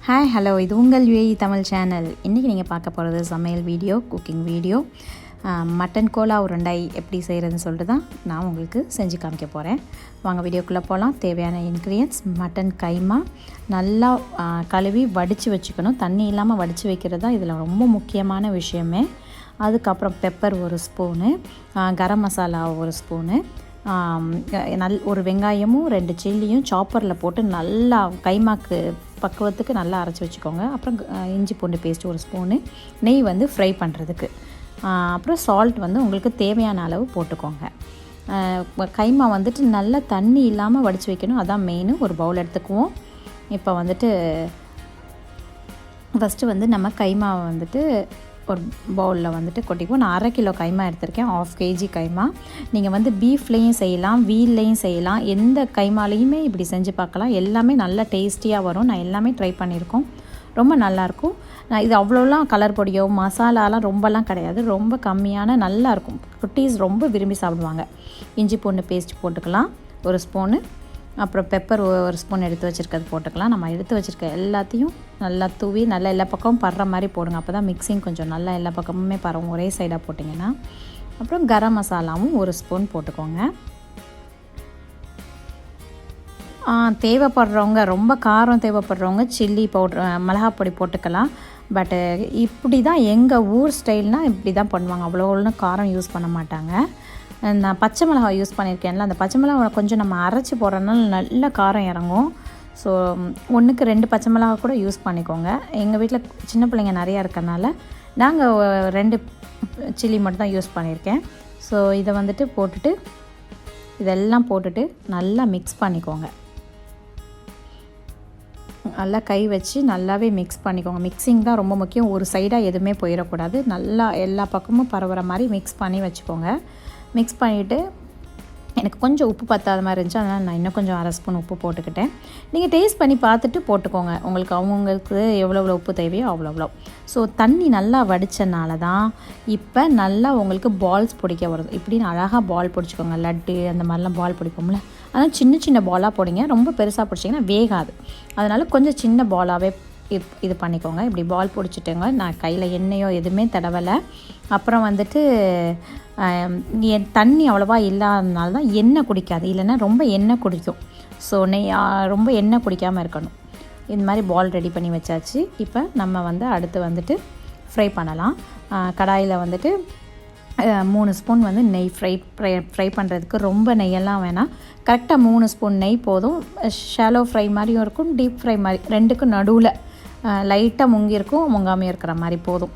Hi hello, இது உங்கள் UAE Tamil channel. இன்றைக்கி நீங்கள் பார்க்க போகிறது சமையல் வீடியோ, குக்கிங் வீடியோ. மட்டன் கோலா உருண்டை எப்படி செய்கிறதுன்னு சொல்லிட்டு தான் நான் உங்களுக்கு செஞ்சு காமிக்க போகிறேன். வாங்க வீடியோக்குள்ளே போகலாம். தேவையான இன்க்ரீடியன்ட்ஸ்: மட்டன் கைமா நல்லா கழுவி வடித்து வச்சுக்கணும். தண்ணி இல்லாமல் வடித்து வைக்கிறது தான் இதில் ரொம்ப முக்கியமான விஷயமே. அதுக்கப்புறம் pepper 1 spoon, garam masala 1 spoon, ஒரு வெங்காயமும் 2 சில்லியும் சாப்பரில் போட்டு நல்லா கைமாக்கு பக்குவத்துக்கு நல்லா அரைச்சி வச்சுக்கோங்க. அப்புறம் இஞ்சி பூண்டு பேஸ்ட் 1 ஸ்பூனு, நெய் வந்து ஃப்ரை பண்ணுறதுக்கு, அப்புறம் சால்ட் வந்து உங்களுக்கு தேவையான அளவு போட்டுக்கோங்க. கைமா வந்துட்டு நல்லா தண்ணி இல்லாமல் வடித்து வைக்கணும், அதான் மெயின். ஒரு பவுல் எடுத்துக்குவோம். இப்போ வந்துட்டு ஃபஸ்ட்டு வந்து நம்ம கைமாவை வந்துட்டு ஒரு பவுலில் வந்துட்டு கொட்டிக்குவோம். நான் 1/2 கிலோ கைமா எடுத்திருக்கேன், 1/2 kg கைமா. நீங்கள் வந்து பீஃப்லேயும் செய்யலாம், வீல்லையும் செய்யலாம், எந்த கைமாலையுமே இப்படி செஞ்சு பார்க்கலாம். எல்லாமே நல்லா டேஸ்டியாக வரும். நான் எல்லாமே ட்ரை பண்ணியிருக்கோம், ரொம்ப நல்லாயிருக்கும். இது அவ்வளோலாம் கலர் பொடியோ மசாலாலாம் ரொம்பலாம் கிடையாது, ரொம்ப கம்மியான நல்லாயிருக்கும். குட்டீஸ் ரொம்ப விரும்பி சாப்பிடுவாங்க. இஞ்சி பூண்டு பேஸ்ட் போட்டுக்கலாம் 1 ஸ்பூனு, அப்புறம் பெப்பர் 1 ஸ்பூன் எடுத்து வச்சுருக்கிறது போட்டுக்கலாம். நம்ம எடுத்து வச்சுருக்க எல்லாத்தையும் நல்லா தூவி நல்லா எல்லா பக்கமும் படுற மாதிரி போடுங்க. அப்போ தான் மிக்சிங் கொஞ்சம் நல்லா எல்லா பக்கமுமே பரவும், ஒரே சைடாக போட்டிங்கன்னா. அப்புறம் கரம் மசாலாவும் 1 ஸ்பூன் போட்டுக்கோங்க. தேவைப்படுறவங்க, ரொம்ப காரம் தேவைப்படுறவங்க சில்லி பவுட்ரு, மிளகாப்பொடி போட்டுக்கலாம். பட்டு இப்படி தான் எங்கள் ஊர் ஸ்டைல்னால் இப்படி தான் பண்ணுவாங்க. அவ்வளோ ஒன்றும் காரம் யூஸ் பண்ண மாட்டாங்க. நான் பச்சை மிளகாய் யூஸ் பண்ணியிருக்கேன்ல, அந்த பச்சை மிளகாய் கொஞ்சம் நம்ம அரைச்சி போடுறதுனால நல்ல காரம் இறங்கும். ஸோ 1க்கு 2 பச்சை மிளகாய் கூட யூஸ் பண்ணிக்கோங்க. எங்கள் வீட்டில் சின்ன பிள்ளைங்க நிறையா இருக்கறனால நாங்கள் 2 சில்லி மட்டும் தான் யூஸ் பண்ணியிருக்கேன். ஸோ இதை வந்துட்டு போட்டுட்டு, இதெல்லாம் போட்டுட்டு நல்லா மிக்ஸ் பண்ணிக்கோங்க. நல்லா கை வச்சு நல்லாவே மிக்ஸ் பண்ணிக்கோங்க. மிக்சிங் தான் ரொம்ப முக்கியம். ஒரு சைடாக எதுவுமே போயிடக்கூடாது. நல்லா எல்லா பக்கமும் பரவுற மாதிரி மிக்ஸ் பண்ணி வச்சுக்கோங்க. மிக்ஸ் பண்ணிவிட்டு, எனக்கு கொஞ்சம் உப்பு பத்தாத மாதிரி இருந்துச்சு, அதனால் நான் இன்னும் கொஞ்சம் 1/2 ஸ்பூன் உப்பு போட்டுக்கிட்டேன். நீங்கள் டேஸ்ட் பண்ணி பார்த்துட்டு போட்டுக்கோங்க, உங்களுக்கு அவங்களுக்கு எவ்வளோ உப்பு தேவையோ அவ்வளோ. ஸோ தண்ணி நல்லா வடித்தனால தான் இப்போ நல்லா உங்களுக்கு பால்ஸ் பிடிக்க வருது. இப்படின்னு அழகாக பால் பிடிச்சிக்கோங்க. லட்டு அந்த மாதிரிலாம் பால் பிடிப்போம்ல, ஆனால் சின்ன சின்ன பாலாக போடுங்க. ரொம்ப பெருசாக பிடிச்சிங்கன்னா வேகாது. அதனால் கொஞ்சம் சின்ன பாலாகவே இது பண்ணிக்கோங்க. இப்படி பால் பிடிச்சிட்டுங்க. நான் கையில் எண்ணெயோ எதுவுமே தடவலை. அப்புறம் வந்துட்டு தண்ணி அவ்வளோவா இல்லாதனால தான் எண்ணெய் குடிக்காது, இல்லைன்னா ரொம்ப எண்ணெய் குடிக்கும். ஸோ ரொம்ப எண்ணெய் குடிக்காமல் இருக்கணும். இந்த மாதிரி பால் ரெடி பண்ணி வச்சாச்சு. இப்போ நம்ம வந்து அடுத்து வந்துட்டு ஃப்ரை பண்ணலாம். கடாயில் வந்துட்டு 3 ஸ்பூன் வந்து நெய் ஃப்ரை பண்ணுறதுக்கு. ரொம்ப நெய்யெல்லாம் வேணாம், கரெக்டாக 3 ஸ்பூன் நெய் போதும். ஷாலோ ஃப்ரை மாதிரியும் இருக்கும், டீப் ஃப்ரை மாதிரி, 2க்கும் நடுவில் லைட்டாக முங்கி இருக்கும், முங்காமையும் இருக்கிற மாதிரி போதும்.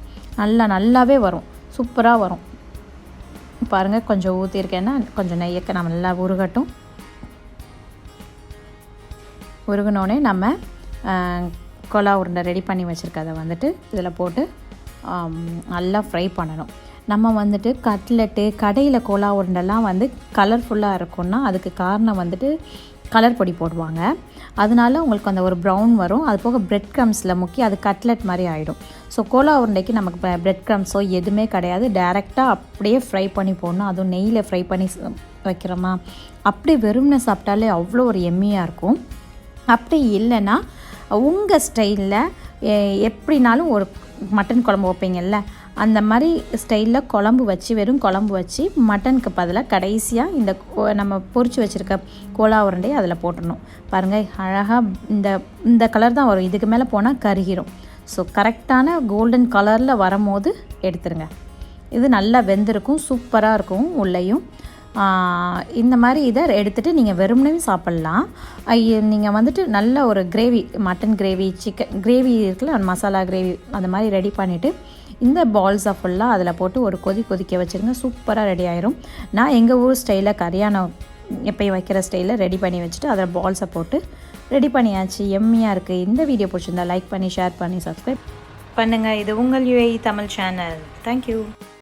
நல்லாவே வரும், சூப்பராக வரும். பாருங்கள், கொஞ்சம் ஊற்றிருக்கேன்னா கொஞ்சம் நெய்யக்க நம்ம நல்லா உருகட்டும். உருகினோடனே நம்ம கோலா உருண்டை ரெடி பண்ணி வச்சுருக்கதை வந்துட்டு இதில் போட்டு நல்லா ஃப்ரை பண்ணணும். நம்ம வந்துட்டு கட்லெட்டு, கடையில் கோலா உருண்டெல்லாம் வந்து கலர்ஃபுல்லாக இருக்கும்னா அதுக்கு காரணம் வந்துட்டு கலர் பொடி போடுவாங்க. அதனால உங்களுக்கு அந்த ஒரு ப்ரௌன் வரும். அது போக பிரெட் க்ரம்ஸில் முக்கி அது கட்லெட் மாதிரி ஆகிடும். ஸோ கோலா உருண்டைக்கு நமக்கு பிரெட் க்ரம்ஸோ எதுவுமே கிடையாது, டைரெக்டாக அப்படியே ஃப்ரை பண்ணி போடணும். அதுவும் நெய்யில் ஃப்ரை பண்ணி வைக்கிறோமா, அப்படியே வெறும்னு சாப்பிட்டாலே அவ்வளோ ஒரு எம்மியாக இருக்கும். அப்படி இல்லைன்னா உங்கள் ஸ்டைலில் எப்படினாலும் ஒரு மட்டன் குழம்பு வைப்பீங்கள்ல, அந்த மாதிரி ஸ்டைலில் குழம்பு வச்சு, வெறும் குழம்பு வச்சு மட்டனுக்கு பதிலாக கடைசியாக இந்த நம்ம பொரிச்சு வச்சுருக்க கோலா உருண்டையை அதில் போட்டுடணும். பாருங்கள், அழகாக இந்த கலர் தான் வரும். இதுக்கு மேலே போனால் கருகிரும். ஸோ கரெக்டான கோல்டன் கலரில் வரும்போது எடுத்துருங்க. இது நல்லா வெந்திருக்கும், சூப்பராக இருக்கும் உள்ளேயும். இந்த மாதிரி இதை எடுத்துகிட்டு நீங்கள் வெறும்னே சாப்பிட்லாம். நீங்கள் வந்துட்டு நல்ல ஒரு gravy, mutton gravy, chicken gravy இருக்குல்ல, மசாலா கிரேவி, அந்த மாதிரி ரெடி பண்ணிவிட்டு இந்த பால்ஸை ஃபுல்லாக அதில் போட்டு ஒரு கொதிக்க வச்சுருங்க. சூப்பராக ரெடி ஆயிரும். நான் எங்கள் ஊர் ஸ்டைலில் கரியானம் எப்பயும் வைக்கிற ஸ்டைலில் ரெடி பண்ணி வச்சுட்டு அதில் பால்ஸை போட்டு ரெடி பண்ணியாச்சு. எம்மியாக இருக்குது. இந்த வீடியோ பிடிச்சிருந்தா லைக் பண்ணி, ஷேர் பண்ணி, சப்ஸ்கிரைப் பண்ணுங்கள். இது உங்கள் யுஏஇ தமிழ் சேனல். தேங்க்யூ.